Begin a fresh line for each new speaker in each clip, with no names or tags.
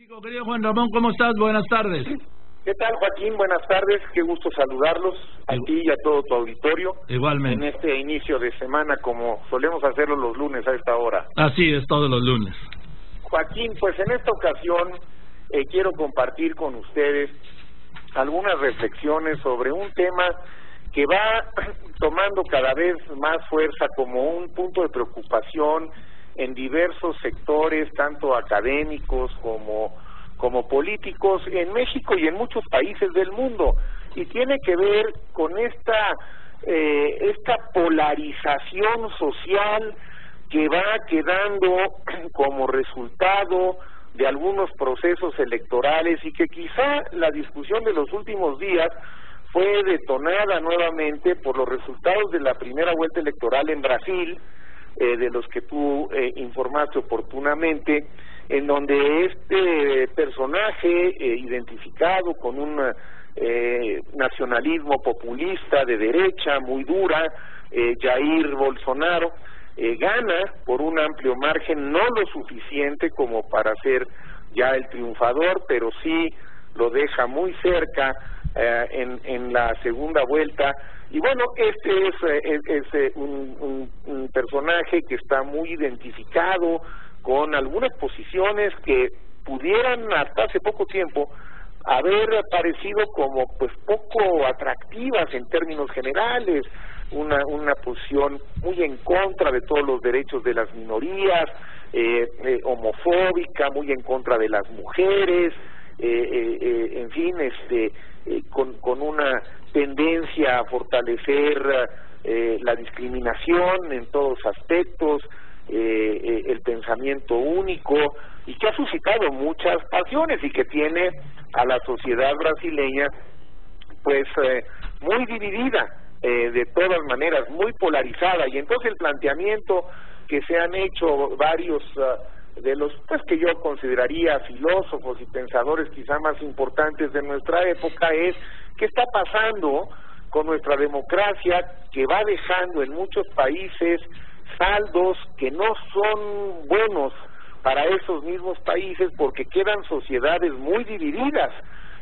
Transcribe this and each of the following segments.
México, querido Juan Ramón, ¿cómo estás? Buenas tardes.
¿Qué tal, Joaquín? Buenas tardes, qué gusto saludarlos a ti y a todo tu auditorio.
Igualmente.
En este inicio de semana, como solemos hacerlo los lunes a esta hora.
Así es, todos los lunes.
Joaquín, pues en esta ocasión quiero compartir con ustedes algunas reflexiones sobre un tema que va tomando cada vez más fuerza como un punto de preocupación en diversos sectores, tanto académicos como políticos, en México y en muchos países del mundo, y tiene que ver con esta polarización social que va quedando como resultado de algunos procesos electorales, y que quizá la discusión de los últimos días fue detonada nuevamente por los resultados de la primera vuelta electoral en Brasil, de los que tú informaste oportunamente, en donde este personaje identificado con un nacionalismo populista de derecha muy dura, Jair Bolsonaro, gana por un amplio margen, no lo suficiente como para ser ya el triunfador, pero sí lo deja muy cerca en la segunda vuelta. Y bueno, este es un personaje que está muy identificado con algunas posiciones que pudieran hasta hace poco tiempo haber parecido como pues poco atractivas en términos generales, una posición muy en contra de todos los derechos de las minorías, homofóbica, muy en contra de las mujeres, en fin, con una tendencia a fortalecer la discriminación en todos aspectos, el pensamiento único, y que ha suscitado muchas pasiones y que tiene a la sociedad brasileña pues muy dividida, de todas maneras, muy polarizada. Y entonces el planteamiento que se han hecho varios de los pues que yo consideraría filósofos y pensadores quizá más importantes de nuestra época es: ¿qué está pasando con nuestra democracia, que va dejando en muchos países saldos que no son buenos para esos mismos países, porque quedan sociedades muy divididas?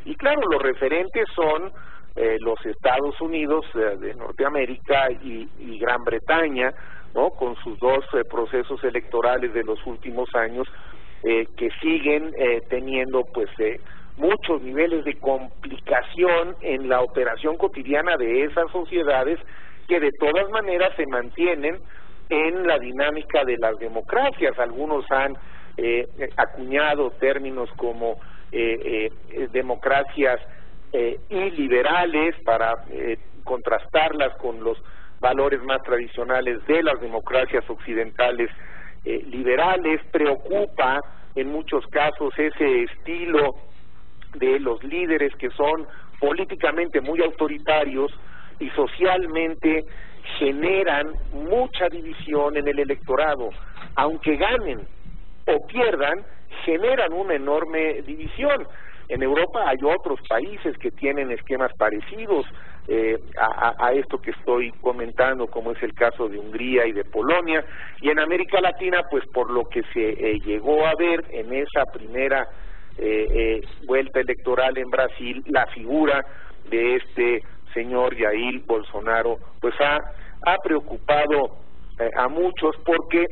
Y claro, los referentes son los Estados Unidos de Norteamérica y Gran Bretaña, ¿no?, con sus dos procesos electorales de los últimos años, que siguen teniendo pues muchos niveles de complicación en la operación cotidiana de esas sociedades, que de todas maneras se mantienen en la dinámica de las democracias. Algunos han acuñado términos como democracias iliberales para contrastarlas con los valores más tradicionales de las democracias occidentales liberales. Preocupa en muchos casos ese estilo de los líderes que son políticamente muy autoritarios y socialmente generan mucha división en el electorado. Aunque ganen o pierdan, generan una enorme división. En Europa hay otros países que tienen esquemas parecidos a esto que estoy comentando, como es el caso de Hungría y de Polonia. Y en América Latina, pues por lo que se llegó a ver en esa primera vuelta electoral en Brasil, la figura de este señor Jair Bolsonaro pues ha preocupado a muchos, porque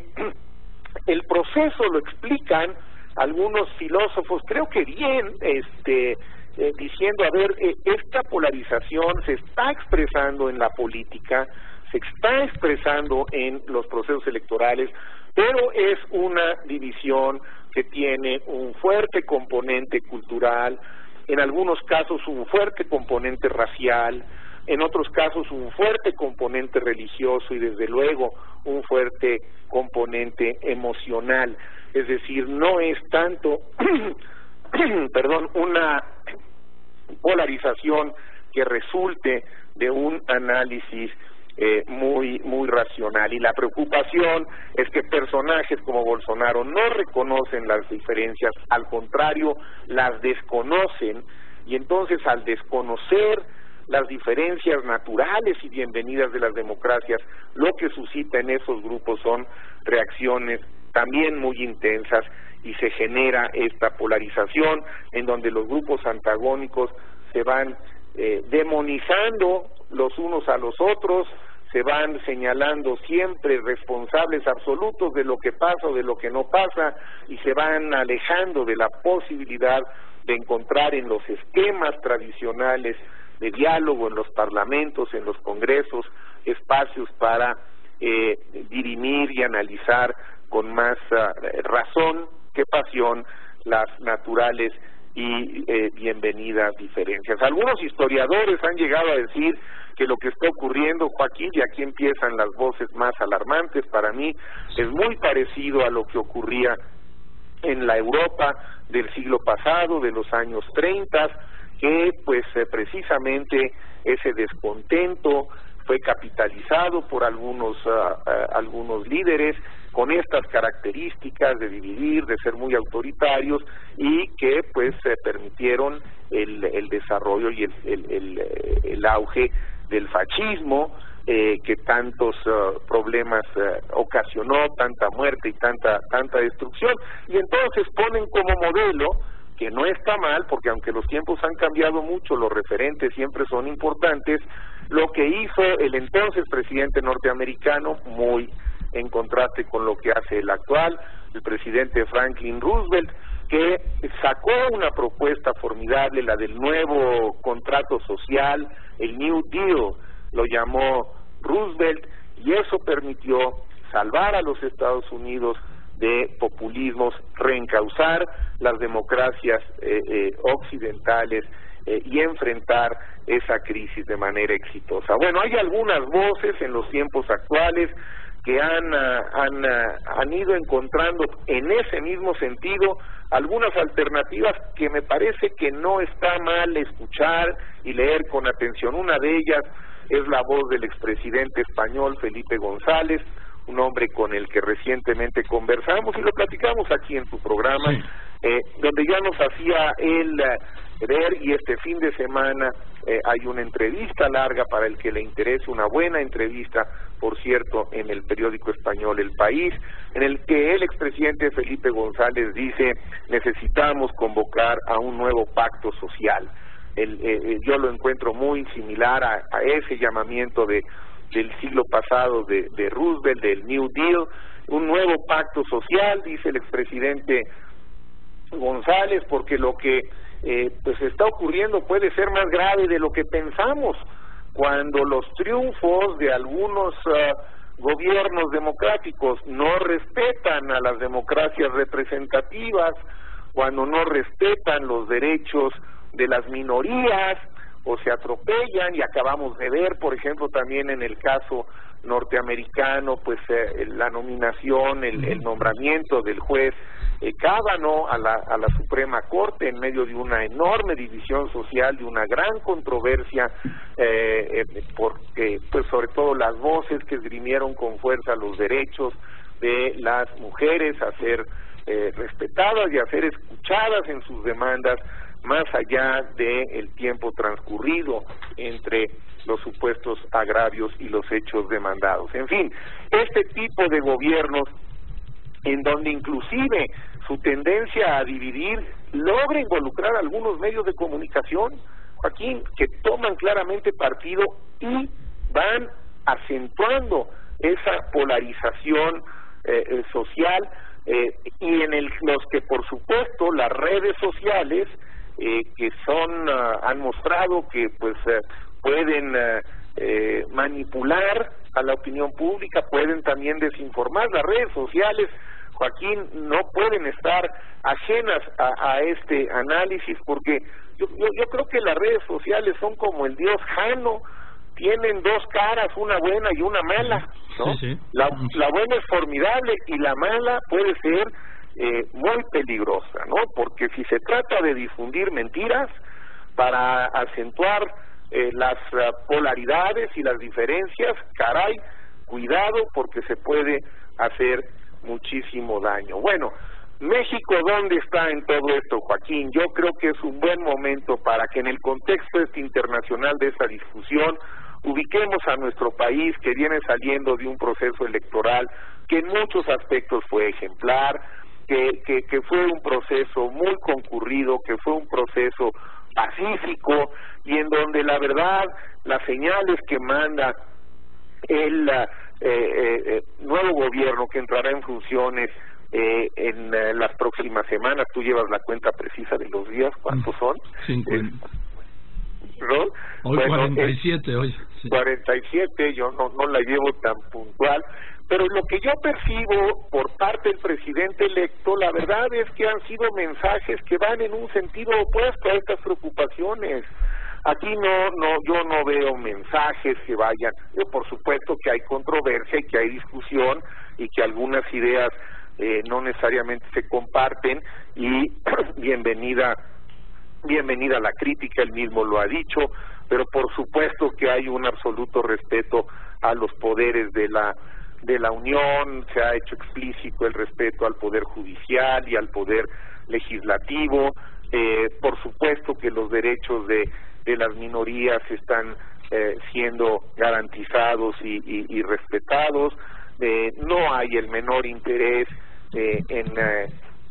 el proceso lo explican algunos filósofos, creo que bien, diciendo, a ver, esta polarización se está expresando en la política, se está expresando en los procesos electorales, pero es una división que tiene un fuerte componente cultural, en algunos casos un fuerte componente racial, en otros casos un fuerte componente religioso y desde luego un fuerte componente emocional. Es decir, no es tanto perdón, una polarización que resulte de un análisis muy racional. Y la preocupación es que personajes como Bolsonaro no reconocen las diferencias, al contrario, las desconocen, y entonces al desconocer las diferencias naturales y bienvenidas de las democracias, lo que suscita en esos grupos son reacciones también muy intensas y se genera esta polarización en donde los grupos antagónicos se van demonizando los unos a los otros, se van señalando siempre responsables absolutos de lo que pasa o de lo que no pasa, y se van alejando de la posibilidad de encontrar en los esquemas tradicionales de diálogo, en los parlamentos, en los congresos, espacios para dirimir y analizar con más razón que pasión las naturales y bienvenidas diferencias. Algunos historiadores han llegado a decir que lo que está ocurriendo, Joaquín, y aquí empiezan las voces más alarmantes, para mí es muy parecido a lo que ocurría en la Europa del siglo pasado, de los años 30, que pues precisamente ese descontento fue capitalizado por algunos líderes con estas características de dividir, de ser muy autoritarios, y que pues permitieron el desarrollo y el auge del fascismo, que tantos problemas ocasionó, tanta muerte y tanta destrucción. Y entonces ponen como modelo, que no está mal, porque aunque los tiempos han cambiado mucho, los referentes siempre son importantes, lo que hizo el entonces presidente norteamericano, muy en contraste con lo que hace el actual, el presidente Franklin Roosevelt, que sacó una propuesta formidable, la del nuevo contrato social, el New Deal, lo llamó Roosevelt, y eso permitió salvar a los Estados Unidos de populismos, reencauzar las democracias occidentales y enfrentar esa crisis de manera exitosa. Bueno, hay algunas voces en los tiempos actuales que han ido encontrando en ese mismo sentido algunas alternativas que me parece que no está mal escuchar y leer con atención. Una de ellas es la voz del expresidente español Felipe González, un hombre con el que recientemente conversamos y lo platicamos aquí en su programa, sí, donde ya nos hacía él ver, y este fin de semana hay una entrevista larga para el que le interese, una buena entrevista, por cierto, en el periódico español El País, en el que el expresidente Felipe González dice: necesitamos convocar a un nuevo pacto social. Yo lo encuentro muy similar a ese llamamiento del siglo pasado de Roosevelt, del New Deal, un nuevo pacto social, dice el expresidente González, porque lo que pues está ocurriendo puede ser más grave de lo que pensamos, cuando los triunfos de algunos gobiernos democráticos no respetan a las democracias representativas, cuando no respetan los derechos de las minorías, o se atropellan, y acabamos de ver, por ejemplo, también en el caso norteamericano, pues la nominación, el nombramiento del juez Kavanaugh a la Suprema Corte en medio de una enorme división social, de una gran controversia, porque pues sobre todo las voces que esgrimieron con fuerza los derechos de las mujeres a ser respetadas y a ser escuchadas en sus demandas, más allá del tiempo transcurrido entre los supuestos agravios y los hechos demandados. En fin, este tipo de gobiernos, en donde inclusive su tendencia a dividir logra involucrar a algunos medios de comunicación, Joaquín, que toman claramente partido y van acentuando esa polarización social, y en los que por supuesto las redes sociales que han mostrado que pues pueden manipular a la opinión pública, pueden también desinformar. Las redes sociales, Joaquín, no pueden estar ajenas a este análisis, porque yo creo que las redes sociales son como el dios Jano, tienen dos caras, una buena y una mala, ¿no? Sí, sí. La buena es formidable y la mala puede ser muy peligrosa, ¿no? Porque si se trata de difundir mentiras para acentuar las polaridades y las diferencias, caray, cuidado, porque se puede hacer muchísimo daño. Bueno, México, ¿dónde está en todo esto, Joaquín? Yo creo que es un buen momento para que en el contexto internacional de esta discusión ubiquemos a nuestro país, que viene saliendo de un proceso electoral que en muchos aspectos fue ejemplar, que fue un proceso muy concurrido, que fue un proceso pacífico y en donde la verdad las señales que manda el nuevo gobierno que entrará en funciones en las próximas semanas, tú llevas la cuenta precisa de los días, ¿cuántos son?
50.
¿No?
Hoy
bueno,
47, hoy. Sí.
47, yo no la llevo tan puntual, pero lo que yo percibo por parte del presidente electo, la verdad es que han sido mensajes que van en un sentido opuesto a estas preocupaciones. Aquí yo no veo mensajes que vayan, por supuesto que hay controversia y que hay discusión y que algunas ideas no necesariamente se comparten y bienvenida la crítica, él mismo lo ha dicho, pero por supuesto que hay un absoluto respeto a los poderes de la Unión, se ha hecho explícito el respeto al poder judicial y al poder legislativo, por supuesto que los derechos de las minorías están siendo garantizados y respetados, no hay el menor interés en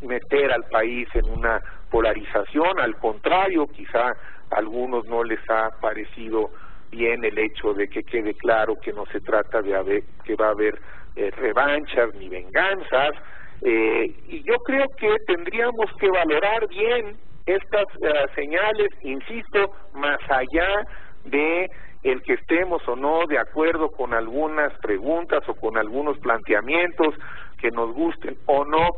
meter al país en una polarización, al contrario, quizá a algunos no les ha parecido bien el hecho de que quede claro que no se trata de que va a haber revanchas ni venganzas, y yo creo que tendríamos que valorar bien estas señales, insisto, más allá de el que estemos o no de acuerdo con algunas preguntas o con algunos planteamientos que nos gusten o no,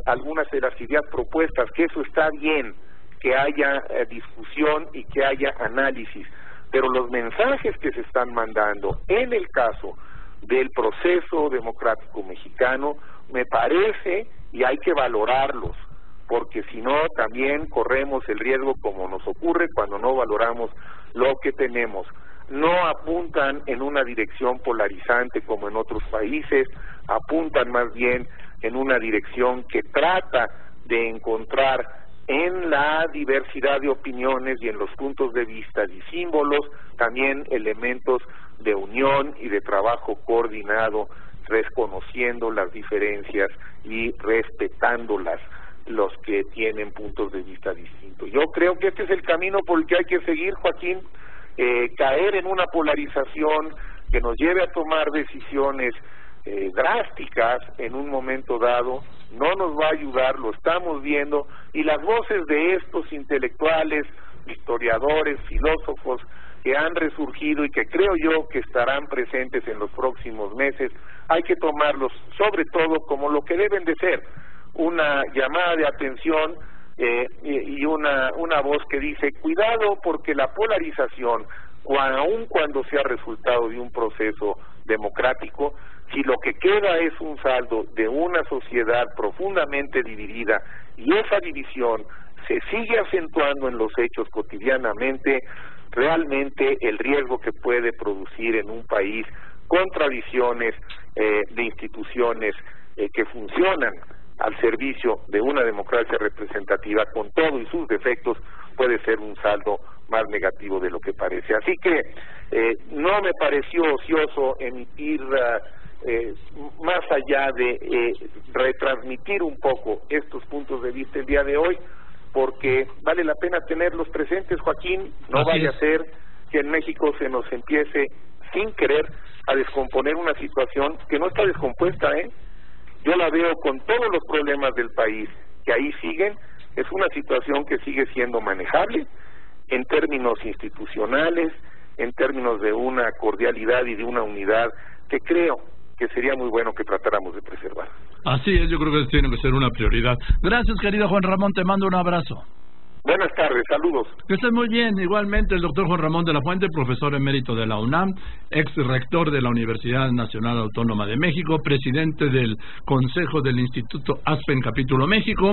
algunas de las ideas propuestas, que eso está bien, que haya discusión y que haya análisis, pero los mensajes que se están mandando en el caso del proceso democrático mexicano me parece, y hay que valorarlos, porque si no también corremos el riesgo, como nos ocurre cuando no valoramos lo que tenemos. No apuntan en una dirección polarizante como en otros países, apuntan más bien en una dirección que trata de encontrar en la diversidad de opiniones y en los puntos de vista y símbolos también elementos de unión y de trabajo coordinado, reconociendo las diferencias y respetándolas los que tienen puntos de vista distintos. Yo creo que este es el camino por el que hay que seguir, Joaquín. Caer en una polarización que nos lleve a tomar decisiones drásticas en un momento dado no nos va a ayudar, lo estamos viendo, y las voces de estos intelectuales, historiadores, filósofos que han resurgido y que creo yo que estarán presentes en los próximos meses, hay que tomarlos sobre todo como lo que deben de ser, una llamada de atención y una voz que dice cuidado, porque la polarización, aun cuando sea resultado de un proceso democrático, si lo que queda es un saldo de una sociedad profundamente dividida y esa división se sigue acentuando en los hechos cotidianamente, realmente el riesgo que puede producir en un país con tradiciones de instituciones que funcionan al servicio de una democracia representativa con todo y sus defectos puede ser un saldo más negativo de lo que parece. Así que no me pareció ocioso emitir más allá de retransmitir un poco estos puntos de vista el día de hoy, porque vale la pena tenerlos presentes, Joaquín. No vaya a ser que en México se nos empiece sin querer a descomponer una situación que no está descompuesta, Yo la veo con todos los problemas del país que ahí siguen, es una situación que sigue siendo manejable en términos institucionales, en términos de una cordialidad y de una unidad que creo que sería muy bueno que tratáramos de preservar.
Así es, yo creo que tiene que ser una prioridad. Gracias, querido Juan Ramón, te mando un abrazo.
Buenas tardes, saludos.
Que estés muy bien. Igualmente el doctor Juan Ramón de la Fuente, profesor emérito de la UNAM, ex rector de la Universidad Nacional Autónoma de México, presidente del Consejo del Instituto ASPEN Capítulo México.